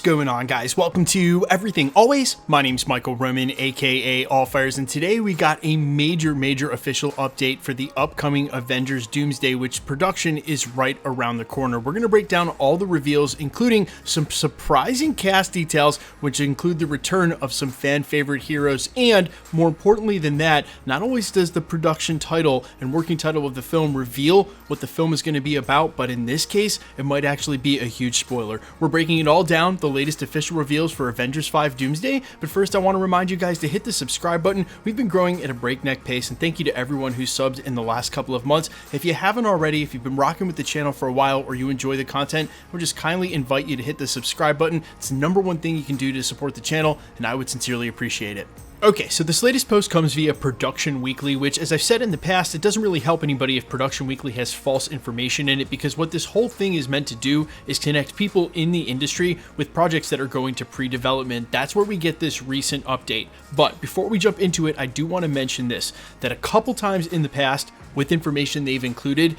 going on, guys? Welcome to Everything Always. My name's Michael Roman, aka Allfires, and today we got a major official update for the upcoming Avengers Doomsday, which production is right around the corner. We're going to break down all the reveals, including some surprising cast details, which include the return of some fan favorite heroes, and more importantly than that, not only does the production title and working title of the film reveal what the film is going to be about, but in this case, it might actually be a huge spoiler. We're breaking it all down, the latest official reveals for Avengers 5 Doomsday, but first I want to remind you guys to hit the subscribe button. We've been growing at a breakneck pace, and thank you to everyone who subbed in the last couple of months. If you haven't already, if you've been rocking with the channel for a while or you enjoy the content, we'll just kindly invite you to hit the subscribe button. It's the number one thing you can do to support the channel, and I would sincerely appreciate it. Okay, so this latest post comes via Production Weekly, which, as I've said in the past, it doesn't really help anybody if Production Weekly has false information in it, because what this whole thing is meant to do is connect people in the industry with projects that are going to pre-development. That's where we get this recent update. But before we jump into it, I do want to mention this, that a couple times in the past, with information they've included,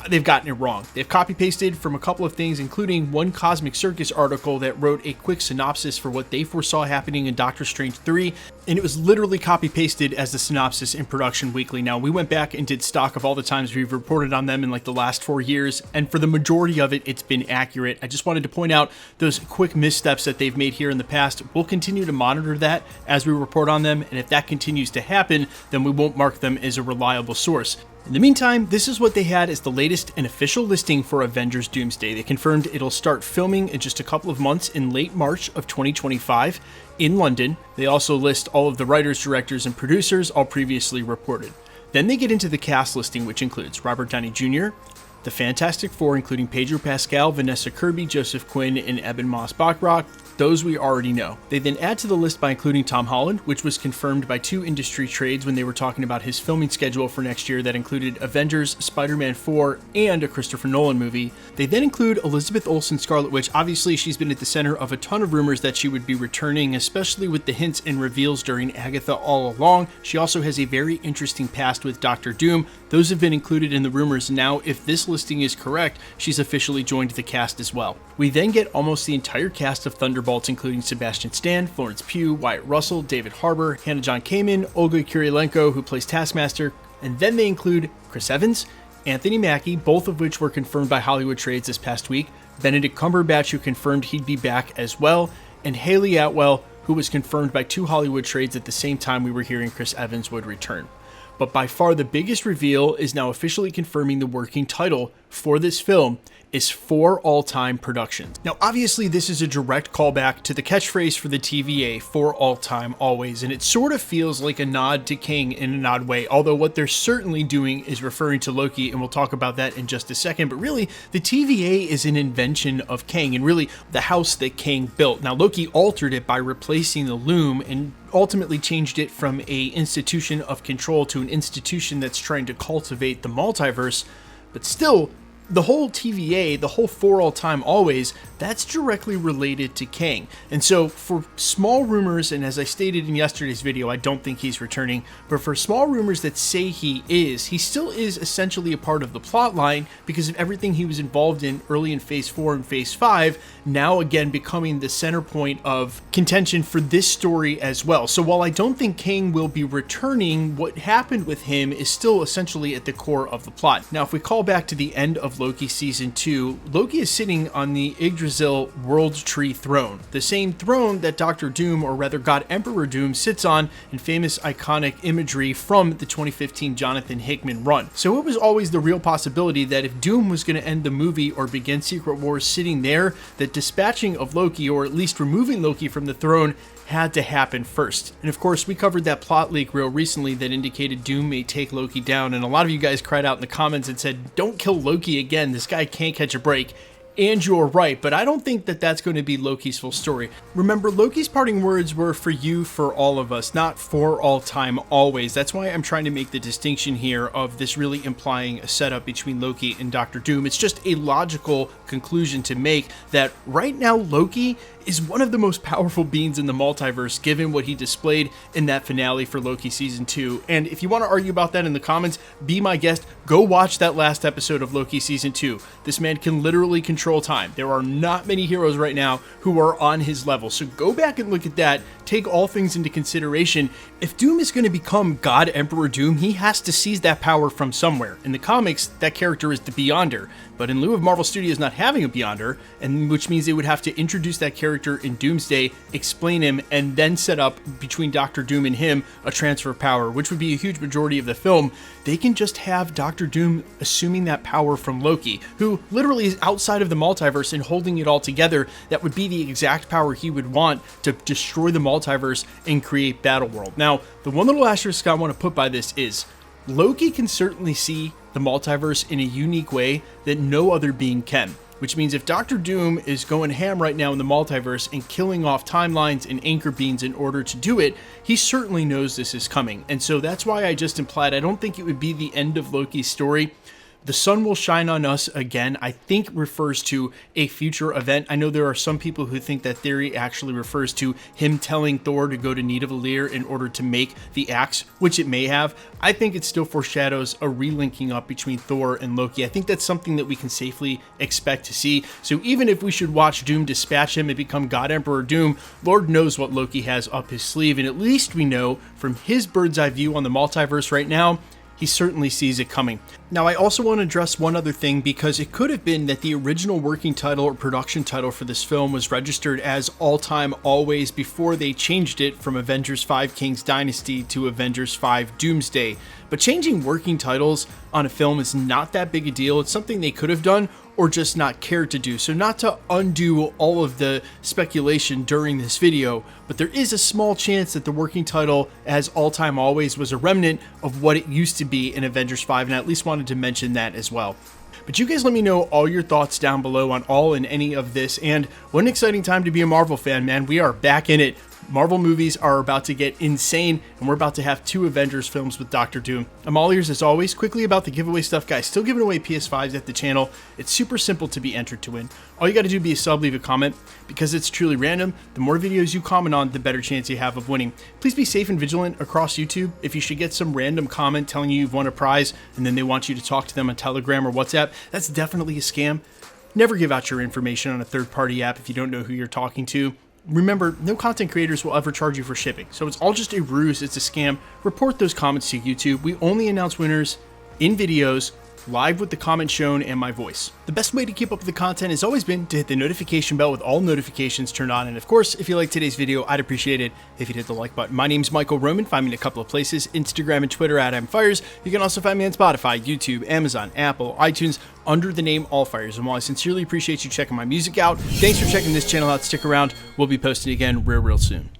they've gotten it wrong. They've copy-pasted from a couple of things, including one Cosmic Circus article that wrote a quick synopsis for what they foresaw happening in Doctor Strange 3, and it was literally copy-pasted as the synopsis in Production Weekly. Now, we went back and did stock of all the times we've reported on them in like the last 4 years, and for the majority of it, it's been accurate. I just wanted to point out those quick missteps that they've made here in the past. We'll continue to monitor that as we report on them, and if that continues to happen, then we won't mark them as a reliable source. In the meantime, this is what they had as the latest and official listing for Avengers Doomsday. They confirmed it'll start filming in just a couple of months in late March of 2025 in London. They also list all of the writers, directors, and producers, all previously reported. Then they get into the cast listing, which includes Robert Downey Jr., the Fantastic Four, including Pedro Pascal, Vanessa Kirby, Joseph Quinn, and Ebon Moss-Bachrach. Those we already know. They then add to the list by including Tom Holland, which was confirmed by two industry trades when they were talking about his filming schedule for next year that included Avengers, Spider-Man 4, and a Christopher Nolan movie. They then include Elizabeth Olsen Scarlet Witch. Obviously, she's been at the center of a ton of rumors that she would be returning, especially with the hints and reveals during Agatha all along. She also has a very interesting past with Doctor Doom. Those have been included in the rumors. Now, if this listing is correct, she's officially joined the cast as well. We then get almost the entire cast of Thunderbolts, including Sebastian Stan, Florence Pugh, Wyatt Russell, David Harbour, Hannah John Kamen, Olga Kurylenko, who plays Taskmaster, and then they include Chris Evans, Anthony Mackie, both of which were confirmed by Hollywood Trades this past week, Benedict Cumberbatch, who confirmed he'd be back as well, and Haley Atwell, who was confirmed by two Hollywood Trades at the same time we were hearing Chris Evans would return. But by far the biggest reveal is now officially confirming the working title for this film is For All Time Productions. Now, obviously, this is a direct callback to the catchphrase for the TVA, For All Time Always, and it sort of feels like a nod to Kang in an odd way, although what they're certainly doing is referring to Loki, and we'll talk about that in just a second, but really, the TVA is an invention of Kang, and really, the house that Kang built. Now, Loki altered it by replacing the loom, and ultimately changed it from a institution of control to an institution that's trying to cultivate the multiverse, but still, the whole TVA, the whole For All Time Always, that's directly related to Kang. And so for small rumors, and as I stated in yesterday's video, I don't think he's returning, but for small rumors that say he still is essentially a part of the plot line because of everything he was involved in early in Phase 4 and Phase 5, now again becoming the center point of contention for this story as well. So while I don't think Kang will be returning, what happened with him is still essentially at the core of the plot. Now, if we call back to the end of Loki Season 2, Loki is sitting on the Yggdrasil World Tree throne, the same throne that Dr. Doom, or rather God Emperor Doom, sits on in famous iconic imagery from the 2015 Jonathan Hickman run. So it was always the real possibility that if Doom was going to end the movie or begin Secret Wars sitting there, that dispatching of Loki, or at least removing Loki from the throne, had to happen first. And of course, we covered that plot leak real recently that indicated Doom may take Loki down, and a lot of you guys cried out in the comments and said, don't kill Loki again, this guy can't catch a break. And you're right, but I don't think that that's going to be Loki's full story. Remember, Loki's parting words were for you, for all of us, not for all time always. That's why I'm trying to make the distinction here of this really implying a setup between Loki and Dr. Doom. It's just a logical conclusion to make that right now Loki is one of the most powerful beings in the multiverse, given what he displayed in that finale for Loki Season 2. And if you want to argue about that in the comments, be my guest. Go watch that last episode of Loki Season 2. This man can literally control time. There are not many heroes right now who are on his level. So go back and look at that. Take all things into consideration. If Doom is going to become God Emperor Doom, he has to seize that power from somewhere. In the comics, that character is the Beyonder. But in lieu of Marvel Studios not having a Beyonder, and which means they would have to introduce that character in Doomsday, explain him, and then set up between Doctor Doom and him a transfer of power, which would be a huge majority of the film, they can just have Doctor Doom assuming that power from Loki, who literally is outside of the multiverse and holding it all together. That would be the exact power he would want to destroy the multiverse and create Battleworld. Now, the one little asterisk I want to put by this is Loki can certainly see the multiverse in a unique way that no other being can. Which means if Doctor Doom is going ham right now in the multiverse and killing off timelines and anchor beams in order to do it, he certainly knows this is coming. And so that's why I just implied I don't think it would be the end of Loki's story. The sun will shine on us again, I think refers to a future event. I know there are some people who think that theory actually refers to him telling Thor to go to Nidavellir in order to make the axe, which it may have. I think it still foreshadows a relinking up between Thor and Loki. I think that's something that we can safely expect to see. So even if we should watch Doom dispatch him and become God Emperor Doom, Lord knows what Loki has up his sleeve. And at least we know from his bird's eye view on the multiverse right now, he certainly sees it coming. Now, I also want to address one other thing, because it could have been that the original working title or production title for this film was registered as All Time Always before they changed it from Avengers 5 Kang's Dynasty to Avengers 5 Doomsday. But changing working titles on a film is not that big a deal. It's something they could have done or just not cared to do. So not to undo all of the speculation during this video, but there is a small chance that the working title as All Time Always was a remnant of what it used to be in Avengers 5, and I at least wanted to mention that as well. But you guys let me know all your thoughts down below on all and any of this, and what an exciting time to be a Marvel fan, man. We are back in it. Marvel movies are about to get insane, and we're about to have 2 Avengers films with Doctor Doom. I'm all ears as always. Quickly about the giveaway stuff, guys. Still giving away PS5s at the channel. It's super simple to be entered to win. All you got to do is be a sub, leave a comment. Because it's truly random, the more videos you comment on, the better chance you have of winning. Please be safe and vigilant across YouTube. If you should get some random comment telling you you've won a prize, and then they want you to talk to them on Telegram or WhatsApp, that's definitely a scam. Never give out your information on a third-party app if you don't know who you're talking to. Remember, no content creators will ever charge you for shipping, so it's all just a ruse, it's a scam. Report those comments to YouTube. We only announce winners in videos, live with the comment shown and my voice. The best way to keep up with the content has always been to hit the notification bell with all notifications turned on, and of course, if you like today's video, I'd appreciate it if you'd hit the like button. My name's Michael Roman. Find me in a couple of places, Instagram and Twitter at @I'mFires. You can also find me on Spotify, YouTube, Amazon, Apple, iTunes, under the name Allfires. And while I sincerely appreciate you checking my music out, thanks for checking this channel out. Stick around. We'll be posting again real soon.